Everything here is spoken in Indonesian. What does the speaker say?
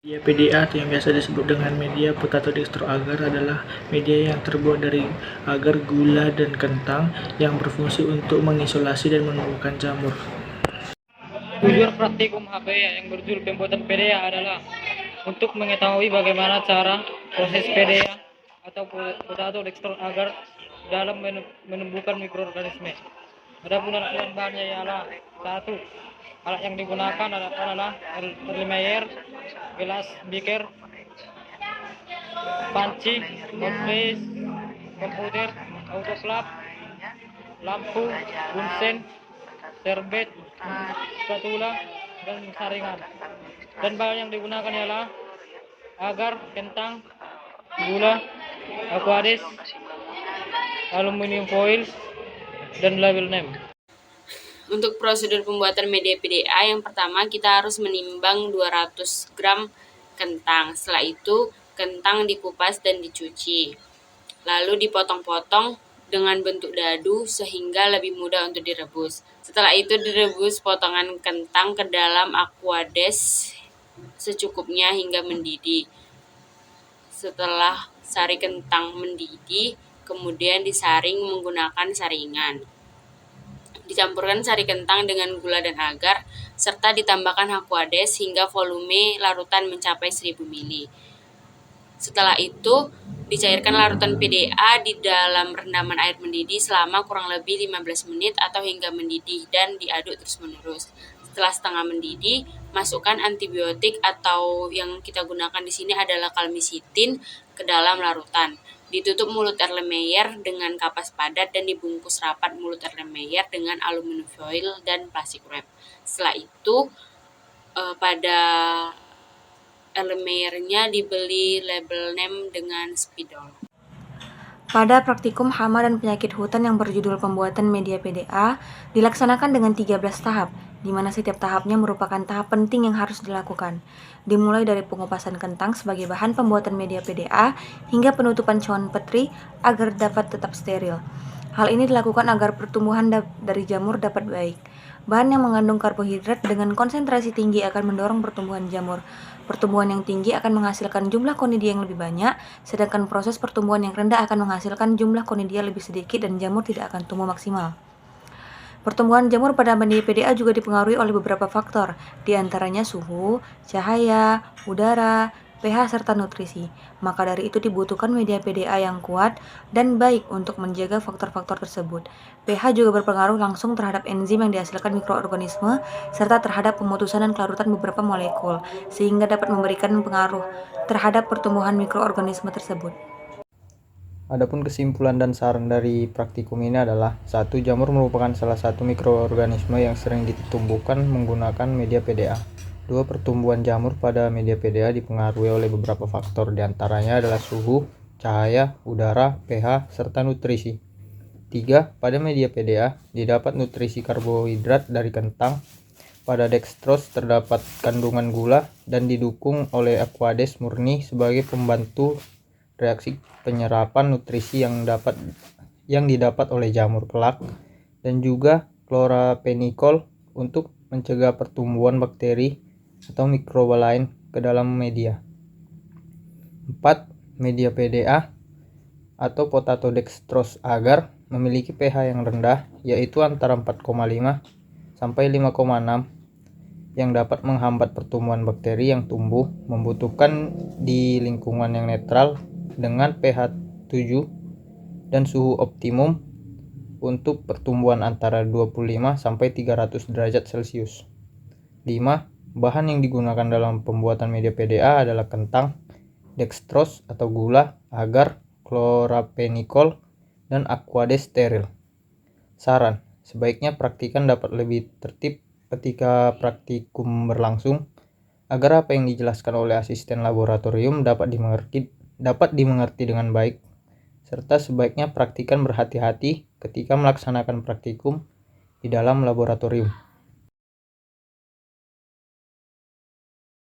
Media PDA atau yang biasa disebut dengan media potato dextro agar adalah media yang terbuat dari agar, gula, dan kentang yang berfungsi untuk mengisolasi dan menumbuhkan jamur. Tujuan praktikum HB yang berjudul pembuatan PDA adalah untuk mengetahui bagaimana cara proses PDA atau potato dextro agar dalam menumbuhkan mikroorganisme. Adapun alat bahannya ialah satu, alat yang digunakan adalah Erlenmeyer, gelas, beaker, panci, hotplate, komputer, autoclave, lampu, bunsen, serbet, spatula, dan saringan. Dan bahan yang digunakan ialah agar, kentang, gula, aquades, aluminium foil, dan label name. Untuk prosedur pembuatan media PDA, yang pertama kita harus menimbang 200 gram kentang. Setelah itu, kentang dikupas dan dicuci. Lalu dipotong-potong dengan bentuk dadu sehingga lebih mudah untuk direbus. Setelah itu direbus potongan kentang ke dalam aquades secukupnya hingga mendidih. Setelah sari kentang mendidih, kemudian disaring menggunakan saringan. Dicampurkan sari kentang dengan gula dan agar, serta ditambahkan aquades hingga volume larutan mencapai 1000 ml. Setelah itu, dicairkan larutan PDA di dalam rendaman air mendidih selama kurang lebih 15 menit atau hingga mendidih dan diaduk terus-menerus. Setelah setengah mendidih, masukkan antibiotik atau yang kita gunakan di sini adalah kalmisitin ke dalam larutan. Ditutup mulut Erlenmeyer dengan kapas padat dan dibungkus rapat mulut Erlenmeyer dengan aluminium foil dan plastik wrap. Setelah itu, pada Erlenmeyer-nya dibeli label name dengan spidol. Pada praktikum hama dan penyakit hutan yang berjudul pembuatan media PDA dilaksanakan dengan 13 tahap, di mana setiap tahapnya merupakan tahap penting yang harus dilakukan. Dimulai dari pengupasan kentang sebagai bahan pembuatan media PDA hingga penutupan cawan petri agar dapat tetap steril. Hal ini dilakukan agar pertumbuhan dari jamur dapat baik. Bahan yang mengandung karbohidrat dengan konsentrasi tinggi akan mendorong pertumbuhan jamur. Pertumbuhan yang tinggi akan menghasilkan jumlah konidia yang lebih banyak, sedangkan proses pertumbuhan yang rendah akan menghasilkan jumlah konidia lebih sedikit dan jamur tidak akan tumbuh maksimal. Pertumbuhan jamur pada media PDA juga dipengaruhi oleh beberapa faktor, di antaranya suhu, cahaya, udara, pH, serta nutrisi. Maka dari itu dibutuhkan media PDA yang kuat dan baik untuk menjaga faktor-faktor tersebut. pH juga berpengaruh langsung terhadap enzim yang dihasilkan mikroorganisme serta terhadap pemutusan dan kelarutan beberapa molekul, sehingga dapat memberikan pengaruh terhadap pertumbuhan mikroorganisme tersebut. Adapun kesimpulan dan saran dari praktikum ini adalah: 1. Jamur merupakan salah satu mikroorganisme yang sering ditumbuhkan menggunakan media PDA. 2. Pertumbuhan jamur pada media PDA dipengaruhi oleh beberapa faktor, diantaranya adalah suhu, cahaya, udara, pH, serta nutrisi. 3. Pada media PDA didapat nutrisi karbohidrat dari kentang. Pada dextrose terdapat kandungan gula dan didukung oleh aquades murni sebagai pembantu reaksi penyerapan nutrisi yang didapat oleh jamur kelak, dan juga chloramphenicol untuk mencegah pertumbuhan bakteri atau mikroba lain ke dalam media. 4. Media PDA atau potato dextrose agar memiliki pH yang rendah, yaitu antara 4,5 sampai 5,6, yang dapat menghambat pertumbuhan bakteri yang tumbuh, membutuhkan di lingkungan yang netral dengan pH 7 dan suhu optimum untuk pertumbuhan antara 25 sampai 300 derajat Celcius. 5. Bahan yang digunakan dalam pembuatan media PDA adalah kentang, dextrose atau gula, agar, chloramphenicol, dan aquades steril. Saran: sebaiknya praktikan dapat lebih tertib ketika praktikum berlangsung, agar apa yang dijelaskan oleh asisten laboratorium dapat dimengerti dengan baik, serta sebaiknya praktikan berhati-hati ketika melaksanakan praktikum di dalam laboratorium.